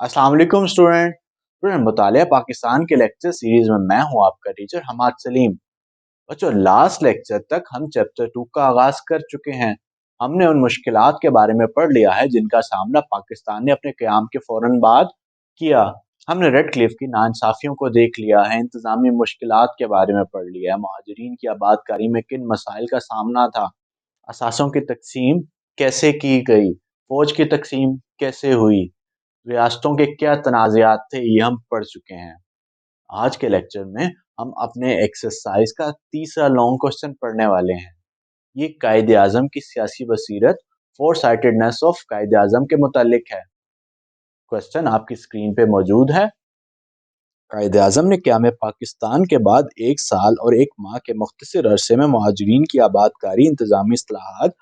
अस्सलाम वालेकुम स्टूडेंट मुतालिया पाकिस्तान के लेक्चर सीरीज में मैं हूं आपका टीचर हमाद सलीम। बच्चों, लास्ट लेक्चर तक हम चैप्टर 2 का आगाज कर चुके हैं। हमने उन मुश्किलात के बारे में पढ़ लिया है जिनका सामना पाकिस्तान ने अपने क़याम के फौरन बाद किया। हमने रेड क्लिफ की नाइंसाफियों को देख लिया है, इंतजामी मुश्किलात के बारे में पढ़ लिया है, महाजरीन की आबादकारी में किन मसाइल का सामना था, असासों की तकसीम कैसे की गई, फौज की तकसीम कैसे हुई, रियासतों के क्या तनाज़ात थे, ये हम पढ़ चुके हैं। आज के लेक्चर में हम अपने एक्सरसाइज का तीसरा लॉन्ग क्वेश्चन पढ़ने वाले हैं। ये कायदे आज़म की सियासी बसीरत, फोर साइटेडनेस ऑफ कायदे आज़म के मुतालिक है। क्वेश्चन आपकी स्क्रीन पे मौजूद है। कायदे आज़म ने क़याम पाकिस्तान के बाद 1 साल और 1 माह के मुख्तसर अरसे में महाजरीन की आबादकारी, इंतजामी इस्लाहात,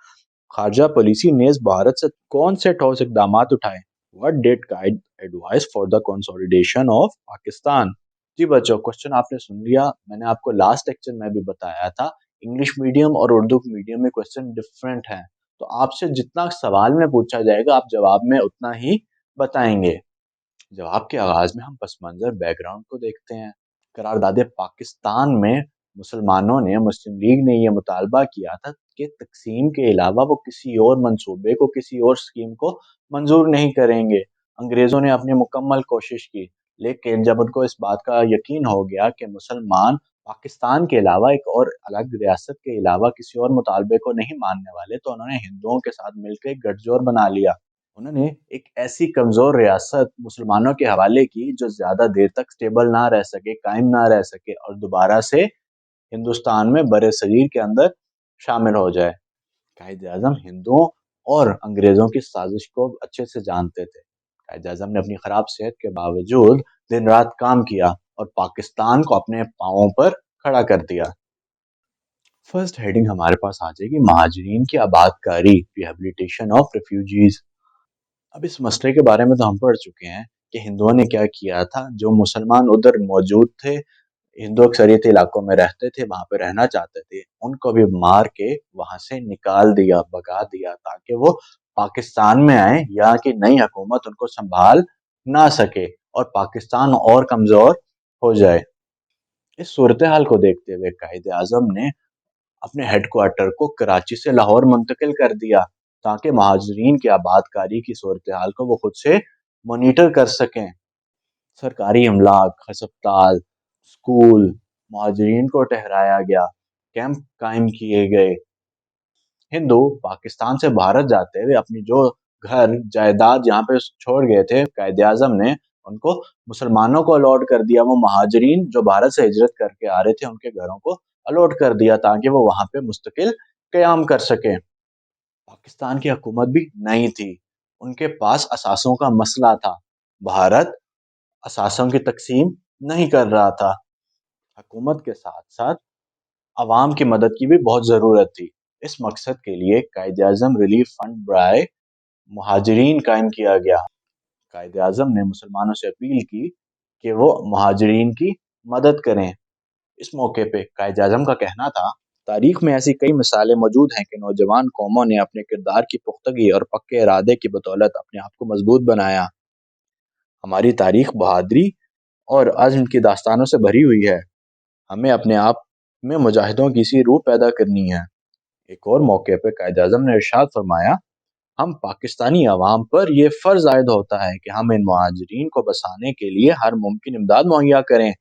खारजा पॉलिसी नेज़ भारत से कौन से ठोस इकदाम उठाए? What did guide advice for the consolidation of Pakistan? जी बच्चों, क्वेश्चन आपने सुन लिया। मैंने आपको लास्ट लेक्चर में भी बताया था, इंग्लिश मीडियम और उर्दू मीडियम में क्वेश्चन डिफरेंट हैं। तो आपसे जितना सवाल में पूछा जाएगा आप जवाब में उतना ही बताएंगे। जवाब के आगाज में हम पस मंजर बैकग्राउंड को देखते हैं। करारदाद पाकिस्तान में मुसलमानों ने, मुस्लिम लीग ने यह मुतालबा किया था कि तकसीम के अलावा वो किसी और मंसूबे को, किसी और स्कीम को मंजूर नहीं करेंगे। अंग्रेज़ों ने अपनी मुकम्मल कोशिश की, लेकिन जब उनको इस बात का यकीन हो गया कि मुसलमान पाकिस्तान के अलावा एक और अलग रियासत के अलावा किसी और मुतालबे को नहीं मानने वाले, तो उन्होंने हिंदुओं के साथ मिलकर एक गठजोड़ बना लिया। उन्होंने एक ऐसी कमज़ोर रियासत मुसलमानों के हवाले की जो ज़्यादा देर तक स्टेबल ना रह सके, कायम ना रह सके और दोबारा से हिंदुस्तान में बरे-सगीर के अंदर शामिल हो जाए। कायद-ए-आज़म हिंदुओं और अंग्रेज़ों की साजिश को अच्छे से जानते थे। कायद-ए-आज़म ने अपनी ख़राब सेहत के बावजूद दिन-रात काम किया और पाकिस्तान को अपने पाँवों पर खड़ा कर दिया। फर्स्ट हेडिंग हमारे पास आ जाएगी, महाजरीन की आबादकारी, रिहेबिलिटेशन ऑफ रिफ्यूजीज। अब इस मसले के बारे में तो हम पढ़ चुके हैं कि हिंदुओं ने क्या किया था। जो मुसलमान उधर मौजूद थे, हिंदू अक्सरियत इलाकों में रहते थे, वहां पे रहना चाहते थे, उनको भी मार के वहां से निकाल दिया, भगा दिया, ताकि वो पाकिस्तान में आए, यहाँ की नई हुकूमत उनको संभाल ना सके और पाकिस्तान और कमजोर हो जाए। इस सूरत हाल को देखते हुए कायदे आजम ने अपने हेडक्वार्टर को कराची से लाहौर मुंतकिल कर दिया, ताकि महाजरीन की आबादकारी की सूरत हाल को वो खुद से मॉनिटर कर सकें। सरकारी अमलाक, हस्पताल, स्कूल, महाजरीन को ठहराया गया, कैंप कायम किए गए। हिंदू पाकिस्तान से भारत जाते हुए अपनी जो घर जायदाद यहाँ पे छोड़ गए थे, कायदे आजम ने उनको मुसलमानों को अलॉट कर दिया। वो महाजरीन जो भारत से हिजरत करके आ रहे थे उनके घरों को अलॉट कर दिया, ताकि वो वहां पे मुस्तकिल कयाम कर सके। पाकिस्तान की हुकूमत भी नहीं थी, उनके पास असासों का मसला था। भारत असासों की तकसीम नहीं कर रहा था। हुकूमत के साथ साथ अवाम की मदद की भी बहुत ज़रूरत थी। इस मकसद के लिए कायदे आज़म रिलीफ फंड बराए महाजरीन कायम किया गया। कायदे आज़म ने मुसलमानों से अपील की कि वो महाजरीन की मदद करें। इस मौके पे कायदे आज़म का कहना था, तारीख में ऐसी कई मिसालें मौजूद हैं कि नौजवान कौमों ने अपने किरदार की पुख्तगी और पक्के इरादे की बदौलत अपने आप को मजबूत बनाया। हमारी तारीख बहादुरी और अज़्म की दास्तानों से भरी हुई है। हमें अपने आप में मुजाहिदों की सी रूह पैदा करनी है। एक और मौके पर कायद-ए-आज़म ने इरशाद फरमाया, हम पाकिस्तानी अवाम पर यह फ़र्ज़ आयद होता है कि हम इन मुहाजिरीन को बसाने के लिए हर मुमकिन इमदाद मुहैया करें।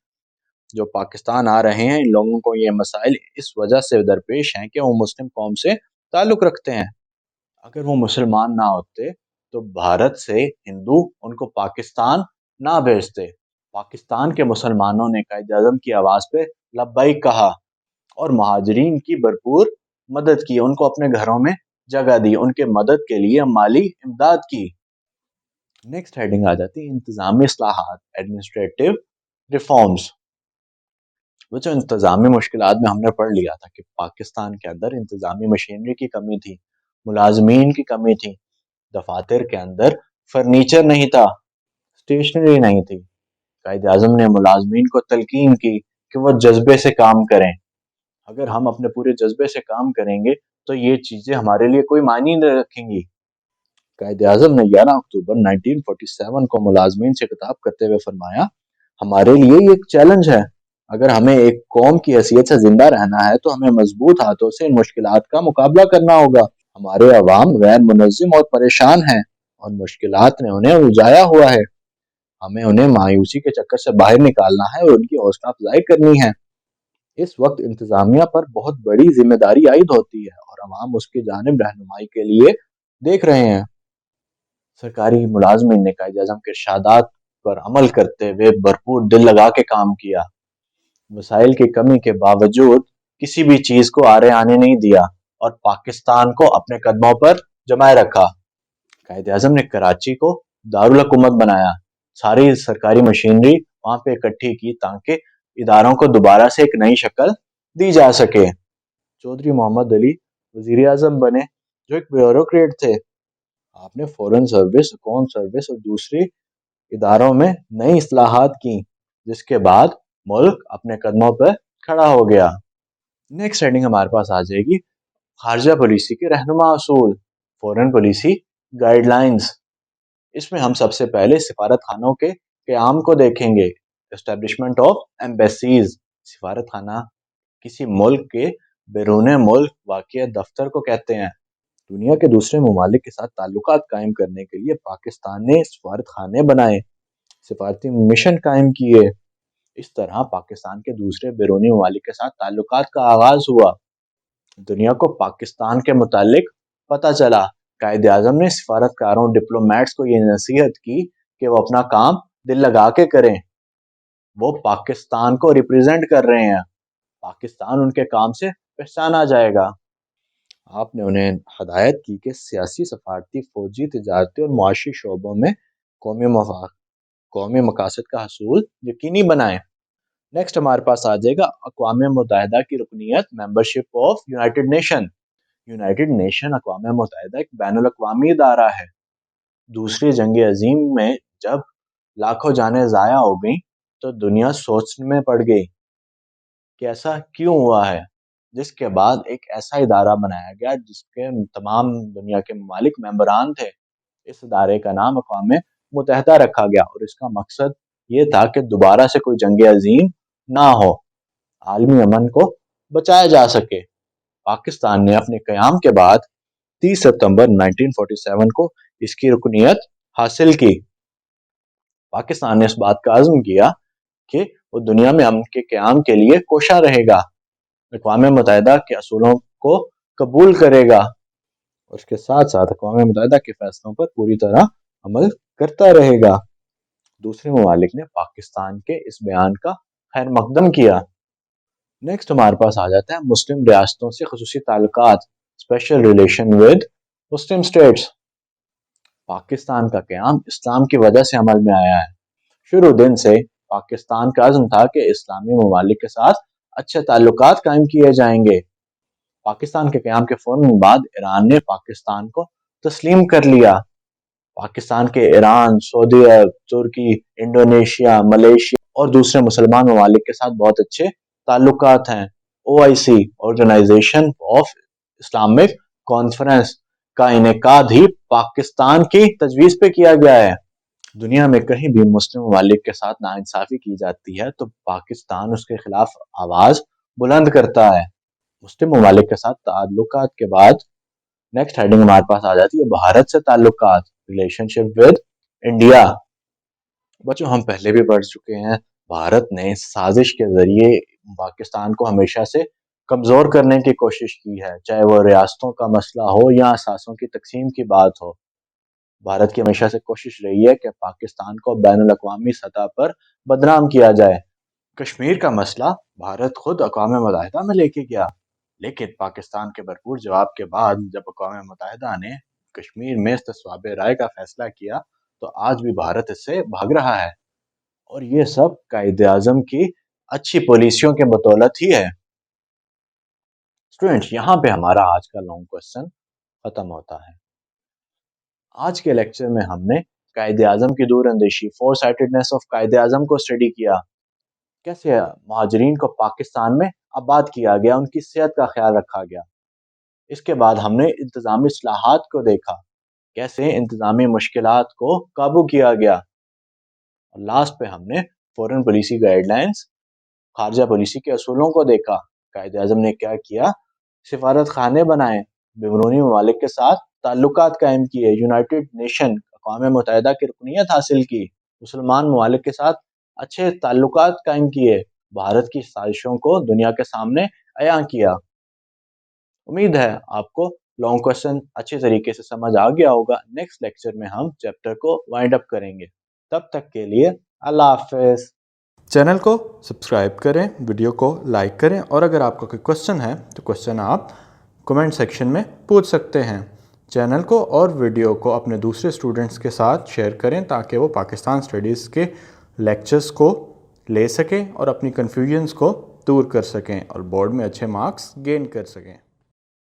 जो पाकिस्तान आ रहे हैं, इन लोगों को ये मसाइल इस वजह से दरपेश हैं कि वो मुस्लिम कौम से ताल्लुक़ रखते हैं। अगर वो मुसलमान ना होते तो भारत से हिंदू उनको पाकिस्तान ना भेजते। पाकिस्तान के मुसलमानों ने कायद-ए-आज़म की आवाज़ पे लब्बैक कहा और महाजरीन की भरपूर मदद की, उनको अपने घरों में जगह दी, उनके मदद के लिए माली इमदाद की। नेक्स्ट हेडिंग आ जाती है, इंतजामी इस्लाहात, एडमिनिस्ट्रेटिव रिफॉर्म्स। वो जो इंतजामी मुश्किलात में हमने पढ़ लिया था कि पाकिस्तान के अंदर इंतजामी मशीनरी की कमी थी, मुलाजमीन की कमी थी, दफातर के अंदर फर्नीचर नहीं था, स्टेशनरी नहीं थी। कायद-ए-आज़म ने मुलाजमीन को तलकीन की कि वो जज्बे से काम करें। अगर हम अपने पूरे जज्बे से काम करेंगे तो ये चीज़ें हमारे लिए कोई मायने नहीं रखेंगी। قائد اعظم نے 11 اکتوبر 1947 کو ملازمین سے خطاب کرتے ہوئے فرمایا، ہمارے لیے یہ ایک چیلنج ہے۔ اگر ہمیں ایک قوم کی حیثیت سے زندہ رہنا ہے تو ہمیں مضبوط ہاتھوں سے ان مشکلات کا مقابلہ کرنا ہوگا۔ ہمارے عوام غیر منظم اور پریشان ہیں اور مشکلات نے انہیں الجھایا ہوا ہے۔ ہمیں انہیں مایوسی کے چکر سے باہر نکالنا ہے اور ان کی حوصلہ افزائی کرنی ہے۔ اس وقت انتظامیہ پر بہت بڑی ذمہ داری عائد ہوتی ہے اور عوام اس کی جانب رہنمائی کے لیے دیکھ رہے ہیں۔ سرکاری ملازمین نے قائد اعظم کے ارشادات پر عمل کرتے ہوئے بھرپور دل لگا کے کام کیا۔ وسائل کی کمی کے باوجود کسی بھی چیز کو آرے آنے نہیں دیا اور پاکستان کو اپنے قدموں پر جمائے رکھا۔ قائد اعظم نے کراچی کو دارالحکومت بنایا، ساری سرکاری مشینری وہاں پہ اکٹھی کی تاکہ اداروں کو دوبارہ سے ایک نئی شکل دی جا سکے۔ چودھری محمد علی وزیر اعظم بنے، جو ایک بیوروکریٹ تھے۔ آپ نے فورن سروس، قوم سروس اور دوسری اداروں میں نئی اصلاحات کی، جس کے بعد ملک اپنے قدموں پر کھڑا ہو گیا۔ نیکسٹ ہیڈنگ ہمارے پاس آ جائے گی خارجہ پالیسی کے رہنما اصول، فورن پالیسی گائیڈ لائنز۔ اس میں ہم سب سے پہلے سفارت خانوں کے قیام کو دیکھیں گے۔ اسٹیبلشمنٹ آف ایمبیسیز، سفارت خانہ کسی ملک کے بیرون ملک واقع دفتر کو کہتے ہیں۔ دنیا کے دوسرے ممالک کے ساتھ تعلقات قائم کرنے کے لیے پاکستان نے سفارت خانے بنائے، سفارتی مشن قائم کیے۔ اس طرح پاکستان کے دوسرے بیرونی ممالک کے ساتھ تعلقات کا آغاز ہوا۔ دنیا کو پاکستان کے متعلق پتہ چلا۔ قائد اعظم نے سفارتکاروں، ڈپلومیٹس کو یہ نصیحت کی کہ وہ اپنا کام دل لگا کے کریں۔ وہ پاکستان کو ریپریزنٹ کر رہے ہیں، پاکستان ان کے کام سے پہچانا جائے گا۔ آپ نے انہیں ہدایت کی کہ سیاسی، سفارتی، فوجی، تجارتی اور معاشی شعبوں میں قومی مقاصد کا حصول یقینی بنائیں۔ نیکسٹ ہمارے پاس آ جائے گا اقوام متحدہ کی رکنیت، membership of United nation. United nation اقوام متحدہ ایک بین الاقوامی ادارہ ہے۔ دوسری جنگ عظیم میں جب لاکھوں جانیں ضائع ہو گئیں تو دنیا سوچنے میں پڑ گئی کہ ایسا کیوں ہوا ہے، جس کے بعد ایک ایسا ادارہ بنایا گیا جس کے تمام دنیا کے ممالک ممبران تھے۔ اس ادارے کا نام اقوام متحدہ رکھا گیا اور اس کا مقصد یہ تھا کہ دوبارہ سے کوئی جنگ عظیم نہ ہو، عالمی امن کو بچایا جا سکے۔ پاکستان نے اپنے قیام کے بعد 30 ستمبر 1947 کو اس کی رکنیت حاصل کی۔ پاکستان نے اس بات کا عزم کیا کہ وہ دنیا میں امن کے قیام کے لیے کوشاں رہے گا، اقوام متحدہ کے اصولوں کو قبول کرے گا اور اس کے ساتھ ساتھ اقوام متحدہ کے فیصلوں پر پوری طرح عمل کرتا رہے گا۔ دوسرے ممالک نے پاکستان کے اس بیان کا خیر مقدم کیا۔ نیکسٹ ہمارے پاس آ جاتا ہے مسلم ریاستوں سے خصوصی تعلقات، special relation with Muslim states. Pakistan کا قیام اسلام کی وجہ سے عمل میں آیا ہے۔ شروع دن سے پاکستان کا عزم تھا کہ اسلامی ممالک کے ساتھ اچھے تعلقات قائم کیے جائیں گے۔ پاکستان کے قیام کے فوراً بعد ایران نے پاکستان کو تسلیم کر لیا۔ پاکستان کے ایران، سعودی عرب، ترکی، انڈونیشیا، ملیشیا اور دوسرے مسلمان ممالک کے ساتھ بہت اچھے تعلقات ہیں۔ OIC، organization of Islamic conference کا انعقاد ہی پاکستان کی تجویز پہ کیا گیا ہے۔ دنیا میں کہیں بھی مسلم ممالک کے ساتھ ناانصافی کی جاتی ہے تو پاکستان اس کے خلاف آواز بلند کرتا ہے۔ مسلم ممالک کے ساتھ تعلقات کے بعد نیکسٹ ہیڈنگ ہمارے پاس آ جاتی ہے بھارت سے تعلقات، ریلیشن شپ ود انڈیا۔ بچوں ہم پہلے بھی پڑھ چکے ہیں، بھارت نے سازش کے ذریعے پاکستان کو ہمیشہ سے کمزور کرنے کی کوشش کی ہے، چاہے وہ ریاستوں کا مسئلہ ہو یا اثاثوں کی تقسیم کی بات ہو۔ بھارت کی ہمیشہ سے کوشش رہی ہے کہ پاکستان کو بین الاقوامی سطح پر بدنام کیا جائے۔ کشمیر کا مسئلہ بھارت خود اقوام متحدہ میں لے کے گیا، لیکن پاکستان کے بھرپور جواب کے بعد جب اقوام متحدہ نے کشمیر میں استصواب رائے کا فیصلہ کیا تو آج بھی بھارت اس سے بھاگ رہا ہے، اور یہ سب قائد اعظم کی اچھی پالیسیوں کے بدولت ہی ہے۔ اسٹوڈنٹس یہاں پہ ہمارا آج کا لانگ کوسچن ختم ہوتا ہے۔ آج کے لیکچر میں ہم نے قائد اعظم کی دور اندیشی، four sightedness of Quaid Azam کو اسٹڈی کیا، کیسے مہاجرین کو پاکستان میں آباد کیا گیا، ان کی صحت کا خیال رکھا گیا۔ اس کے بعد ہم نے انتظامی اصلاحات کو دیکھا، कैसे इंतजामी मुश्किलात को काबू किया गया। और लास्ट पे हमने फॉरेन पॉलिसी गाइडलाइंस, खारजा पॉलिसी के असूलों को देखा। कायद-ए-आज़म ने क्या किया, सिफारत खाने बनाए, बैरूनी ममालिक के साथ ताल्लुकात कायम किए, यूनाइटेड नेशन अक़वाम मुत्तहिदा की रुकनीत हासिल की, मुसलमान ममालिक के साथ अच्छे ताल्लुकात कायम किए, भारत की साजिशों को दुनिया के सामने अयां किया। उम्मीद है आपको लॉन्ग क्वेश्चन अच्छे तरीके से समझ आ गया होगा। नेक्स्ट लेक्चर में हम चैप्टर को वाइंड अप करेंगे। तब तक के लिए अल्लाह हाफ़िज़। चैनल को सब्सक्राइब करें, वीडियो को लाइक करें, और अगर आपका कोई क्वेश्चन है तो क्वेश्चन आप कमेंट सेक्शन में पूछ सकते हैं। चैनल को और वीडियो को अपने दूसरे स्टूडेंट्स के साथ शेयर करें ताकि वो पाकिस्तान स्टडीज़ के लेक्चर्स को ले सकें और अपनी कन्फ्यूजन्स को दूर कर सकें और बोर्ड में अच्छे मार्क्स गेन कर सकें।